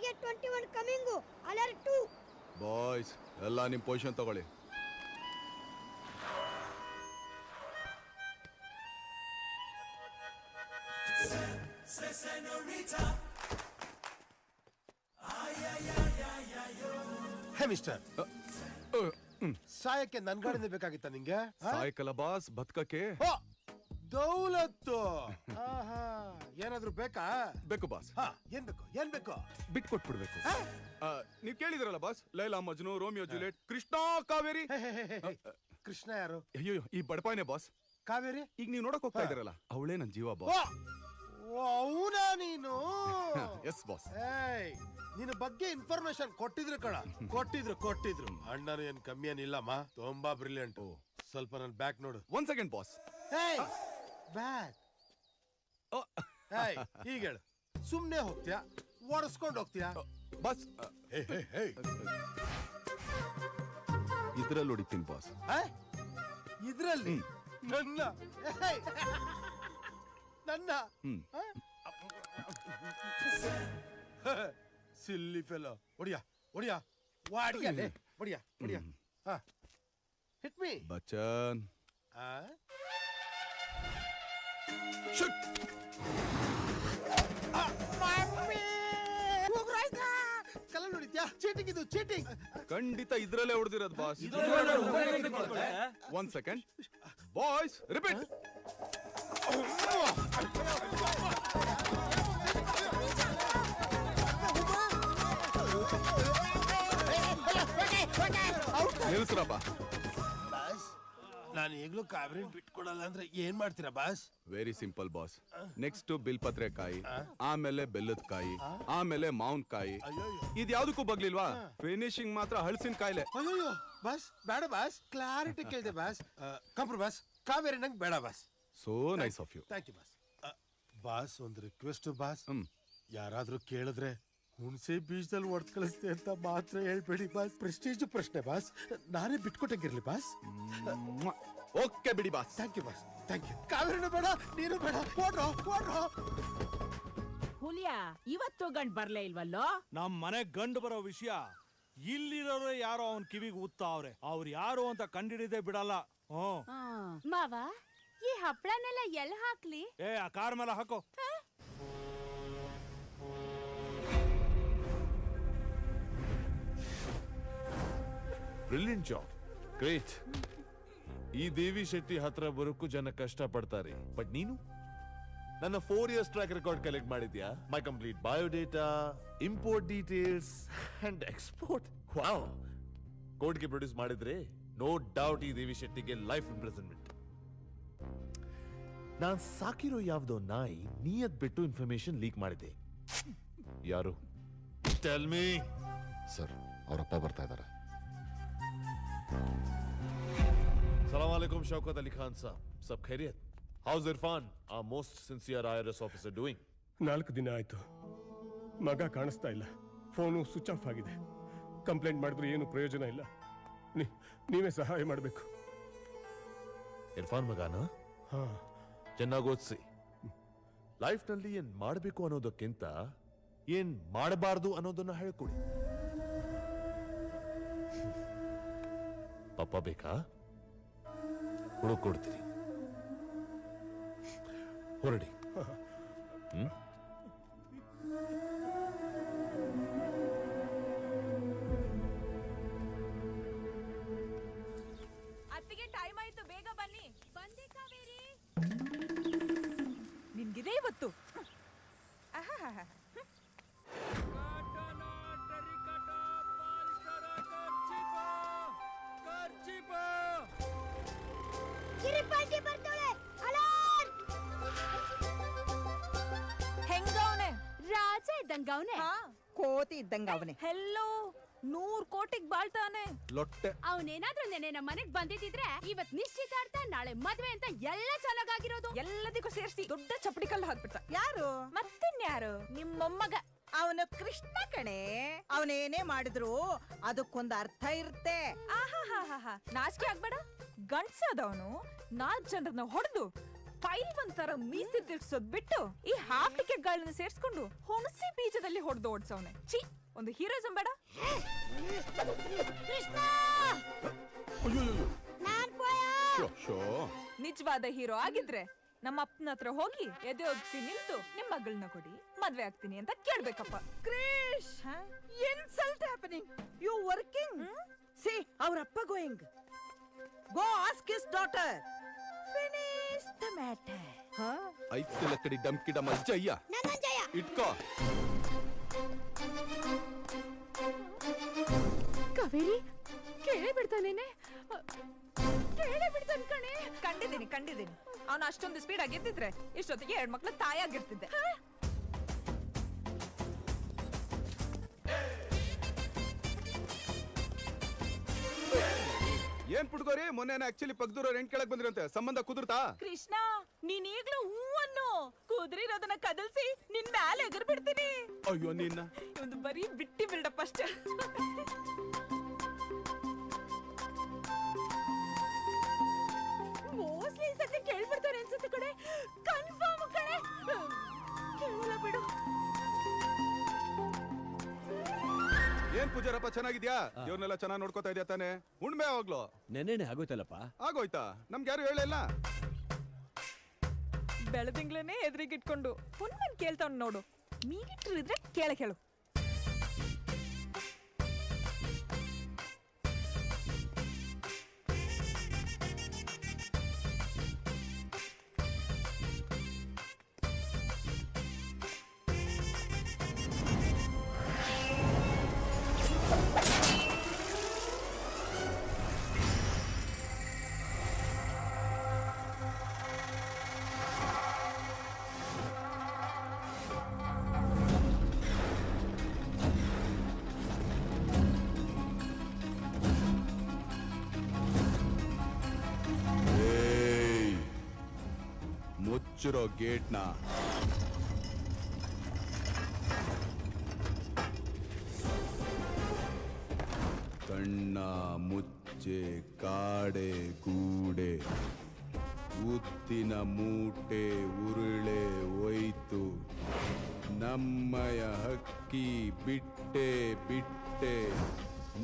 Target 21 coming alert 2 boys ಎಲ್ಲ ನಿಮ್ಮ position ತಗೊಳ್ಳಿ. ಹೇ ಮಿಸ್ಟರ್, ಸಾಯಕ್ಕೆ ನನ್ ಗಾಡಿನೇ ಬೇಕಾಗಿತ್ತ ನಿಂಗೆ? ಸಾಯಕಲ್ಲ ಬಾಸ್, ಬದುಕಕ್ಕೆ. ದೌಲತ್ತು ಏನಾದ್ರು ಬೇಕಾ? ಬೇಕು ಬಾಸ್. ಏನ್ ಬೇಕು? ಏನ್ ಬೇಕು? ಬಿಟ್ ಕೊಟ್ಬಿಡ್ಬೇಕು. ನೀವ್ ಕೇಳಿದ್ರಲ್ಲ boss, Laila Majnu, Romeo Juliet, Krishna Kaveri. Krishna ಯಾರು? ಅಯ್ಯೋ, ಈ ಬಡಪಾಯಿನೇ ಬಾಸ್. ಕಾವೇರಿ ಈಗ ನೀವ್ ನೋಡಕ್ ಹೋಗ್ತಾ ಇದ್ರಲ್ಲ, ಅವಳೇ ನನ್ ಜೀವ ಬಾಸ್. ಅವನಾ ನೀನು? Yes boss. ನಿನ್ನ ಬಗ್ಗೆ ಇನ್ಫಾರ್ಮೇಶನ್ ಕೊಟ್ಟಿದ್ರು ಕಣ. ಕೊಟ್ಟಿದ್ರು ಅಣ್ಣನು ಏನ್ ಕಮ್ಮಿ ಏನಿಲ್ಲಮ್ಮ, ತುಂಬಾ ಬ್ರಿಲಿಯಂಟ್. ಸ್ವಲ್ಪ ನನ್ ಬ್ಯಾಕ್ ನೋಡು. 1 ಸೆಕೆಂಡ್ ಬಾಸ್. ಬ್ಯಾಕ್ ಈಗ ಹೇಳು, ಸುಮ್ನೆ ಹೋಗ್ತೀಯಾ ಓಡಿಸ್ಕೊಂಡು ಹೋಗ್ತೀಯಾ? ಬಾಸ್ ಇದ್ರಲ್ಲಿ ಹೊಡಿತೀನಿ ಬಾಸ್. ಇದ್ರಲ್ಲಿ ನನ್ನ ಸಿಲ್ಲಿ ಫೆಲೋ. ಹೊಡಿಯಾ ಹಿಟ್ ಮೀ ಬಚ್ಚನ್. ಕಲ್ಲ ನೋಡಿದ್ಯಾ? ಚೀಟಿಂಗ್ ಇದು, ಚೀಟಿಂಗ್. ಖಂಡಿತ ಇದ್ರಲ್ಲೇ ಹೊಡೆದಿರೋದು ಬಾಸ್. 1 second boys, repeat. ನಿಲ್ಸ್ರಪ್ಪ. ನಾನು ಈಗಲೂ ಕಾವೇರಿ ಬಿಟ್ಕೊಡಲ್ಲ ಅಂದ್ರೆ ಏನ್ ಮಾಡ್ತೀರಾ boss? Very simple boss. Next ಬಿಲ್ಪತ್ರೆ ಕಾಯಿ, ಆಮೇಲೆ ಬೆಲ್ಲದ ಕಾಯಿ, ಆಮೇಲೆ ಮಾವಿನ ಕಾಯಿ. ಇದ್ಯಾವ್ದಕ್ಕೂ ಬಗ್ಲಿಲ್ವಾ? ಫಿನಿಶಿಂಗ್ ಮಾತ್ರ ಹಳಸಿನ ಕಾಯಿಲೆ. ಅಯ್ಯೋ ಬಾಸ್, ಬೇಡ ಬಾಸ್, ಕ್ಲಾರಿಟಿ ಕೇಳಿದೆ ಬಾಸ್. ಕಂಪ್ರು ಬಾಸ್, ಕಾವೇರಿ ನಂಗೆ ಬೇಡ boss. So nice of you. Thank you boss. Boss, ಒಂದು ರಿಕ್ವೆಸ್ಟ್ ಬಾಸ್. ಯಾರಾದ್ರೂ ಕೇಳಿದ್ರೆ ಹುಣಸೆ ಬೀಜದಲ್ಲಿ ಒಡ್ ಕಳಿಸ್ತೆ ಅಂತ ಮಾತ್ರ ಹೇಳ್ಬೇಡಿ ಬಾಸ್. ಪ್ರೆಸ್ಟೀಜ್ ಪ್ರಶ್ನೆ ಬಾಸ್, ನಾನೇ ಬಿಟ್ಕೊಟ್ಟಂಗಿರ್ಲಿ ಬಾಸ್. ಓಕೆ ಬಿಡಿ boss. Thank you boss, thank you. ಕಾವೇರಿನೂ ಬೇಡ, ನೀನು ಬೇಡ. ಓಡ್ರೋ. ಹುಲಿಯಾ, ಇವತ್ತು ಗಂಡ್ ಬರ್ಲೇ ಇಲ್ವಲ್ಲೋ? ನಮ್ ಮನೆ ಗಂಡು ಬರೋ ವಿಷಯ ಇಲ್ಲಿರೋರು ಯಾರೋ ಅವನ್ ಕಿವಿಗೆ ಉತ್ತಾವ್ರೆ. ಅವ್ರು ಯಾರು ಅಂತ ಕಂಡಿಡಿದೇ ಬಿಡಲ್ಲ. ಮಾವ, ಈ ಹಪ್ಪಳನೆಲ್ಲ ಎಲ್ಲಿ ಹಾಕ್ಲಿ? ಆ ಕಾರ್ ಮೇಲೆ ಹಾಕೋ. Brilliant job, great. ಈ ದೇವಿ ಶೆಟ್ಟಿ ಹತ್ರ ಬರೋಕ್ಕೂ ಜನ ಕಷ್ಟ ಪಡ್ತಾರೆ. ಬಟ್ ನೀನು ನನ್ನ 4 years ಟ್ರ್ಯಾಕ್ ರೆಕಾರ್ಡ್ ಕಲೆಕ್ಟ್ ಮಾಡಿದ್ಯಾ? My complete biodata, import details and export. Wow! ಕೋರ್ಟ್ಗೆ ಪ್ರೊಡ್ಯೂಸ್ ಮಾಡಿದ್ರೆ ನೋ ಡೌಟ್ ಈ ದೇವಿ ಶೆಟ್ಟಿಗೆ ಲೈಫ್ ಇಂಪ್ರಿಸನ್ಮೆಂಟ್. ನಾನ್ ಸಾಕಿರೋ ಯಾವ್ದೋ ನಾಯಿ ನಿಯತ್ ಬಿಟ್ಟು ಇನ್ಫಾರ್ಮೇಶನ್ ಲೀಕ್ ಮಾಡಿದೆ. ಯಾರು? Tell me. ಸರ್, ಅವರಪ್ಪ ಬರ್ತಾ ಇದ್ದಾರೆ. ಸಲಾಮ್ ಅಲೈಕುಂ ಶೌಕತ್ ಅಲಿ ಖಾನ್ ಸಾಬ್. ಸಬ್ ಖೈರಿಯತ್? How's Irfan, our most sincere IRS officer doing? 4 ದಿನ ಆಯ್ತು, ಮಗ ಕಾಣಿಸ್ತಾ ಇಲ್ಲ. ಫೋನು ಸ್ವಿಚ್ ಆಫ್ ಆಗಿದೆ. ಕಂಪ್ಲೇಂಟ್ ಮಾಡಿದ್ರು ಏನು ಪ್ರಯೋಜನ ಇಲ್ಲ. ನೀವೇ ಸಹಾಯ ಮಾಡಬೇಕು. ಇರ್ಫಾನ್ ಮಗಾನ ಚೆನ್ನಾಗಿ ಓದಿಸಿ. ಲೈಫ್ ನಲ್ಲಿ ಏನ್ ಮಾಡಬೇಕು ಅನ್ನೋದಕ್ಕಿಂತ ಏನ್ ಮಾಡಬಾರ್ದು ಅನ್ನೋದನ್ನ ಹೇಳ್ಕೊಡಿ. ಪಪ್ಪ ಬೇಕಾ? ಹುಡುಕೊಡ್ತೀರಿ, ಹೊರಡಿ. ಅತ್ತಿಗೆ ಟೈಮ್ ಆಯ್ತು, ಬೇಗ ಬನ್ನಿ. ಬಂದೆ ಕಾವೇರಿ. ನಿನ್ಗಿದೆ ಇವತ್ತು. ಹೆಂಗವನೆ? ರಾಜ ಇದ್ದಂಗ ಅವನೇ, ಕೋತಿ ಇದ್ದಂಗ ಅವನೇ. ಹೆಲ್ಲೋ, 100 ಕೋಟಿಗೆ ಬಾಳ್ತಾನೆ. ಲೊಟ್ಟೆ. ಅವನೇನಾದ್ರೂ ನೆನೆ ನಮ್ಮ ಮನೆಗ್ ಬಂದಿದ್ರೆ ಇವತ್ ನಿಶ್ಚಿತಾರ್ಥ, ನಾಳೆ ಮದ್ವೆ ಅಂತ ಎಲ್ಲ ಚೆನ್ನಾಗಿರೋದು. ಎಲ್ಲದಕ್ಕೂ ಸೇರಿಸಿ ದೊಡ್ಡ ಚಪ್ಪಡಿ ಕಲ್ಲು ಹಾಕ್ಬಿಡ್ತ. ಯಾರು? ಮತ್ತಿನ್ಯಾರು? ನಿಮ್ಮ ಮೊಮ್ಮಗ. ಅವನು ಕೃಷ್ಣ ಕಣೆ. ಅವನೇನೇ ಮಾಡಿದ್ರು ಅದಕ್ಕೊಂದು ಅರ್ಥ ಇರುತ್ತೆ. ನಾಚಿಕೆ ಆಗ್ಬೇಡ. ಗಂಡ್ಸಾದವನು 4 ಜನರನ್ನ ಹೊಡೆದು ಫೈಲ್ ಒಂಥರ ಮೀಸಿ ತಿರ್ಗ್ಸೋದ್ ಬಿಟ್ಟು ಈ ಹಾಫ್ ಟಿಕೆಟ್ ಗಳನ್ನ ಸೇರ್ಸ್ಕೊಂಡು ಹುಣಸಿ ಬೀಜದಲ್ಲಿ ಹೊಡೆದು ಓಡ್ಸವ್ನೆ. ಛೀ, ಒಂದು ಹೀರೋಯಿಸಂ ಬೇಡ. ಕೃಷ್ಣ ನಾನ್ ಪೋಯ ಶೋ ನಿಜವಾದ ಹೀರೋ ಆಗಿದ್ರೆ ನಮ್ಮ ಅಪ್ಪನ ಹತ್ರ ಹೋಗಿ ಎದೆ ಒಗ್ಸಿ ನಿಂತು ನಿಮ್ ಮಗಳನ್ನ ಕೊಡಿ, ಮದ್ವೆ ಆಗ್ತೀನಿ ಅಂತ ಕೇಳ್ಬೇಕಪ್ಪ. Krish, insult happening. You working? See ಅವರ ಅಪ್ಪ going. Go ask his daughter. Finish the matter. ಐತಿ ಲಕ್ಕಡಿ ಡಮ್ಕಿ ಡಮ ಜಯ್ಯ ನನ್ನಂಜಯ ಇಟ್ಕೋ. ಕಾವೇರಿ ಕೇಳೇ ಬಿಡ್ತಾನೇನೆ, ಕೇಳೇ ಬಿಡ್ತಾನೆ ಕಣೆ. ಕಂಡಿದ್ದೀನಿ. ಅವನು ಅಷ್ಟೊಂದು ಸ್ಪೀಡ್ ಆಗಿದ್ದಿದ್ರೆ ಇಷ್ಟೊತ್ತಿಗೆ 2 ಮಕ್ಳು ತಾಯಾಗಿರ್ತಿದ್ದೆ. ಏನ್ ಪುಡ್ಗೋರಿ, ಮೊನ್ನೆ ಆಕ್ಚುಲಿ ಪಗ್ದೂರವ್ರು ಹೆಣ್ ಕೆಳಗ್ ಬಂದಿರಂತೆ, ಸಂಬಂಧ ಕುದುರ್ತಾ? ಕೃಷ್ಣ, ನೀನ್ ಈಗ್ಲೂ ಹೂವನ್ನು ಕುದುರಿರೋದನ್ನ ಕದಲ್ಸಿ ನಿನ್ ಮ್ಯಾಲೆ ಎಗರ್ ಬಿಡ್ತೀನಿ. ಅಯ್ಯೋ ನಿನ್ನ ಒಂದು ಬರೀ ಬಿಟ್ಟಿ ಬಿಲ್ಡಪ್ ಅಷ್ಟೇ. ಮೋಸ್ಟ್ಲಿ ಈ ಸತಿ ಕೇಳ್ಬಿಡ್ತಾರೆ ಅನ್ಸುತ್ತೆ ಕಡೆ. ಕನ್ಫರ್ಮ್ ಕಡೆ. ಕೇಳಲ್ಲ ಬಿಡು. ಏನ್ ಪೂಜಾರಪ್ಪ, ಚೆನ್ನಾಗಿದ್ಯಾ? ದೇವ್ರನ್ನೆಲ್ಲ ಚೆನ್ನಾಗಿ ನೋಡ್ಕೋತಾ ಇದೆಯಾ ತಾನೆ? ಹುಣ್ಮೆ ಯಾವಾಗ್ಲೋ? ನೆನ್ನೆನೆ ಆಗೋಯ್ತಲ್ಲಪ್ಪ. ಆಗೋಯ್ತಾ? ನಮ್ಗೆ ಯಾರು ಹೇಳಿಲ್ಲ. ಬೆಳದಿಂಗ್ಲನೇ ಎದುರಿಗಿಟ್ಕೊಂಡು ಹುಣ್ಮನ್ ಕೇಳ್ತಾವ್ ನೋಡು. ಮೀನಿಟ್ರು ಇದ್ರೆ ಕೇಳಕ್ ಹೇಳು. ಮುಚ್ಚಿರೋ ಗೇಟ್ನ. ಕಣ್ಣ ಮುಚ್ಚೆ ಕಾಡೆ ಗೂಡೆ, ಉತ್ತಿನ ಮೂಟೆ ಉರುಳೆ ಒಯ್ತು, ನಮ್ಮಯ ಹಕ್ಕಿ ಬಿಟ್ಟೆ ಬಿಟ್ಟೆ,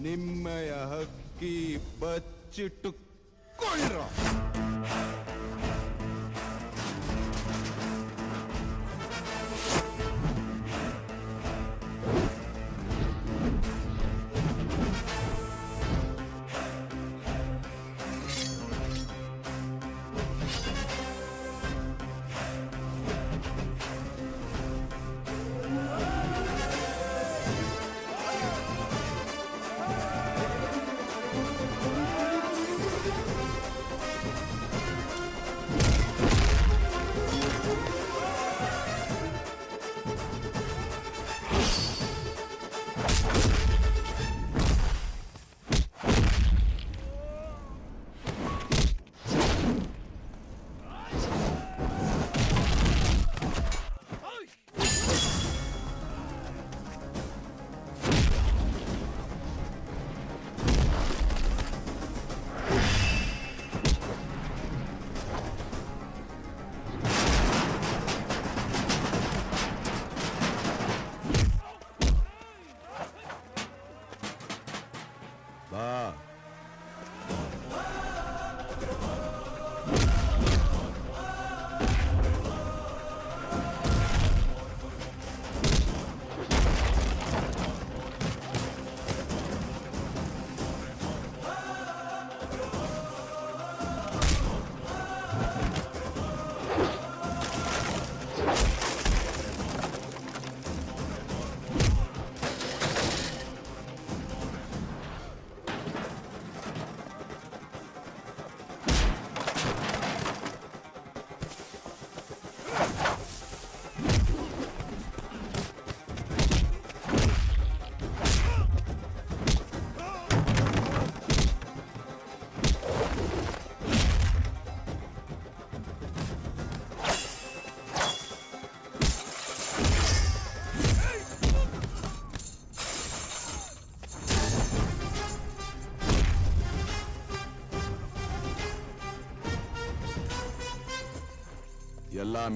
ನಿಮ್ಮಯ ಹಕ್ಕಿ ಬಚ್ಚಿಟ್ಟು ಕೊಳ್ಳ.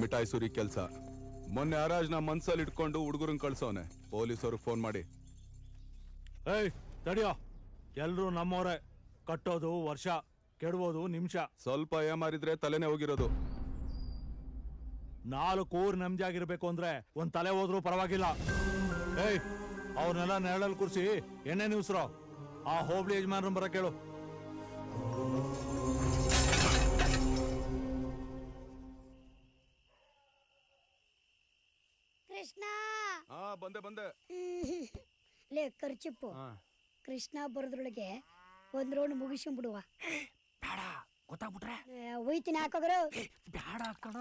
ಮಿಠಾಯಿ ಸುರಿ ಕೆಲ್ಸ. ಮೊನ್ನೆ ಅರಾಜ್ನ ಮನ್ಸಲ್ಲಿ ಇಟ್ಕೊಂಡು ಹುಡುಗರನ್ ಕಳ್ಸೋನೆ. ಪೊಲೀಸರು ಫೋನ್ ಮಾಡಿ ಏಯ್ ತಡಿಯೋ, ಎಲ್ರು ನಮ್ಮವ್ರೆ. ಕಟ್ಟೋದು ವರ್ಷ, ಕೆಡಬೋದು ನಿಮಿಷ. ಸ್ವಲ್ಪ ಏಮಾರಿದ್ರೆ ತಲೆನೇ ಹೋಗಿರೋದು. 4 ಊರ್ ನೆಮ್ಮದಿಯಾಗಿರ್ಬೇಕು ಅಂದ್ರೆ ಒಂದ್ ತಲೆ ಹೋದ್ರೂ ಪರವಾಗಿಲ್ಲ. ಏಯ್ ಅವ್ರನ್ನೆಲ್ಲ ನೆರಳಲ್ಲಿ ಕೂರಿಸಿ ಎಣ್ಣೆ ನಿವ್ಸ್ರೋ. ಆ ಹೋಬ್ಳಿ ಯಜಮಾನ್ರ ಬರ ಕೇಳು. ಕೃಷ್ಣ ಬಂದೆ ಲೇ ಖರ್ಚಿಪ್ಪು. ಕೃಷ್ಣ ಬರೋದ್ರೊಳಗೆ ಒಂದ್ ರೌಂಡ್ ಮುಗಿಸ್ಬಿಡುವ. ಬೇಡ, ಗೊತ್ತಾಗ್ಬಿಟ್ರೆ ಒಯ್ತೀನಿ ಹಾಕೋಗ್ರು. ಬೇಡ ಕಣ.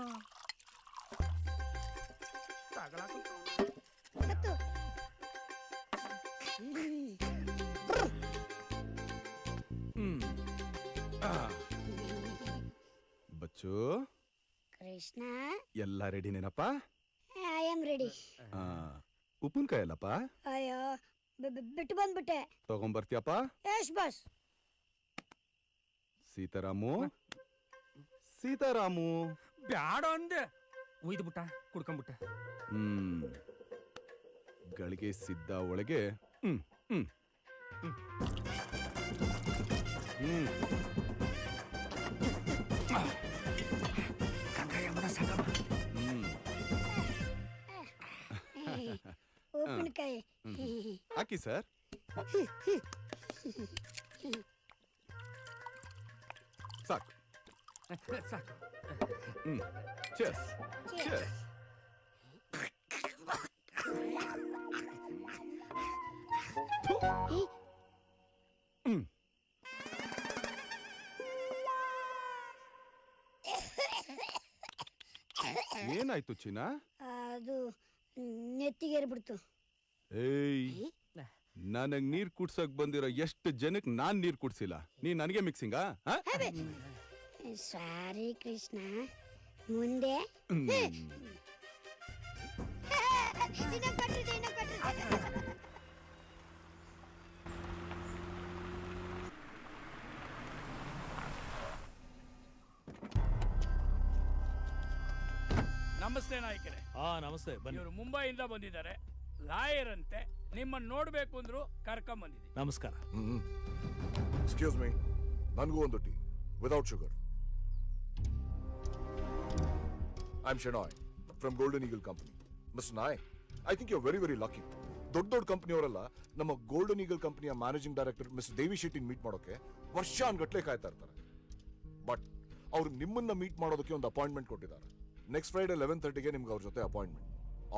ಬಚ್ಚು, ಕೃಷ್ಣ ಎಲ್ಲ ರೆಡಿನೇನಪ್ಪ? I am ready. ಉಪ್ಪಿನಕಾಯಿ ಅಲ್ಲಪ್ಪ? ಅಯ್ಯೋ ಬಿಟ್ಟು ಬಂದ್ಬಿಟ್ಟೆ. ತಗೊಂಬರ್ತೀಯಪ್ಪ? ಎಸ್ ಬಸ್. ಸೀತಾರಾಮು ಬ್ಯಾಡ ಅಂದೆ, ಒಯ್ದು ಕುಡ್ಕೊಂಬಿಟ್ಟ. ಗಳಿಗೆ ಸಿದ್ಧ ಒಳಗೆ. ಉಪ್ಪಿನಕಾಯಿ ಹಾಕಿ ಸರ್. ಸಾಕು ಸಾಕು. Chess chess. ಏನಾಯ್ತು ಚಿನ್ನ? ಅದು ನೆತ್ತಿಗೇರ್ಬಿಡ್ತು. ಏಯ್, ನನಗ್ ನೀರ್ ಕುಡ್ಸಕ್ ಬಂದಿರೋ ಎಷ್ಟು ಜನಕ್ ನಾನ್ ನೀರ್ ಕುಡ್ಸಿಲ್ಲ. ನೀ ನನಗೆ ಮಿಕ್ಸಿಂಗಾ? ಸಾರಿ ಕೃಷ್ಣ. ಮುಂದೆ ನಮಸ್ತೆ ನಾಯಕರೇ. ನಮಸ್ತೆ, ಬನ್ನಿ. ಇವರು ಮುಂಬೈಯಿಂದ ಬಂದಿದ್ದಾರೆ. ಲಾಯರ್ ಅಂತೆ, ನಿಮ್ಮನ್ನು ನೋಡ್ಬೇಕು ಅಂದ್ರು ಕರ್ಕೊಂಡ್ ಬಂದಿದ್ದೀವಿ. ನಮಸ್ಕಾರ. ಎಕ್ಸ್ಕ್ಯೂಸ್ ಮೀ, ನನಗೂ ಒಂದು tea without sugar. I am Shenoy from golden eagle company. Mister Nai, I think you are very very lucky. ದೊಡ್ಡ ಕಂಪನಿಯವರೆಲ್ಲ ನಮ್ಮ ಗೋಲ್ಡನ್ ಈಗಲ್ ಕಂಪನಿಯ ಮ್ಯಾನೇಜಿಂಗ್ ಡೈರೆಕ್ಟರ್ ಮಿಸ್ಟರ್ ದೇವಿ ಶೆಟ್ಟಿನ ಮೀಟ್ ಮಾಡೋಕೆ ವರ್ಷಾನ್ಗಟ್ಲೆ ಕಾಯ್ತಾ ಇರ್ತಾರೆ. ಬಟ್ ಅವ್ರು ನಿಮ್ಮನ್ನ ಮೀಟ್ ಮಾಡೋದಕ್ಕೆ ಒಂದು ಅಪಾಯಿಂಟ್ಮೆಂಟ್ ಕೊಟ್ಟಿದ್ದಾರೆ. ನೆಕ್ಸ್ಟ್ ಫ್ರೈಡೆ 11:30ಗೆ ನಿಮ್ಗೆ ಅವ್ರ ಜೊತೆ ಅಪಾಯಿಂಟ್ಮೆಂಟ್.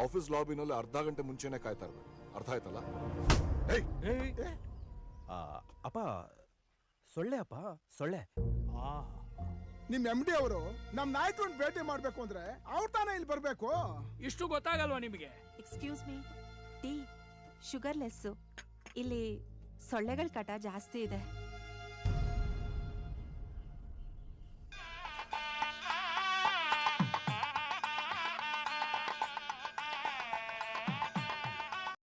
ಆಫೀಸ್ ಲಾಬಿನಲ್ಲಿ ಅರ್ಧ ಗಂಟೆ ಮುಂಚೆನೆ ಕಾಯ್ತಾ ಇರ್ಬೇಕು. ಅರ್ಥ ಆಯ್ತಲ್ಲ? ಅಪ್ಪ ಸೊಳ್ಳೆ, ಅಪ್ಪ ಸೊಳ್ಳೆ. ನಿಮ್ MD ಅವರು ನಮ್ ನಾಯಕರನ್ನ ಭೇಟಿ ಮಾಡ್ಬೇಕು ಅಂದ್ರೆ ಅವ್ರ ತಾನೇ ಇಲ್ಲಿ ಬರ್ಬೇಕು. ಇಷ್ಟು ಗೊತ್ತಾಗಲ್ವಾ ನಿಮಗೆ? Excuse me, tea sugarless. ಇಲ್ಲಿ ಸೊಳ್ಳೆಗಳ ಕಾಟ ಜಾಸ್ತಿ ಇದೆ.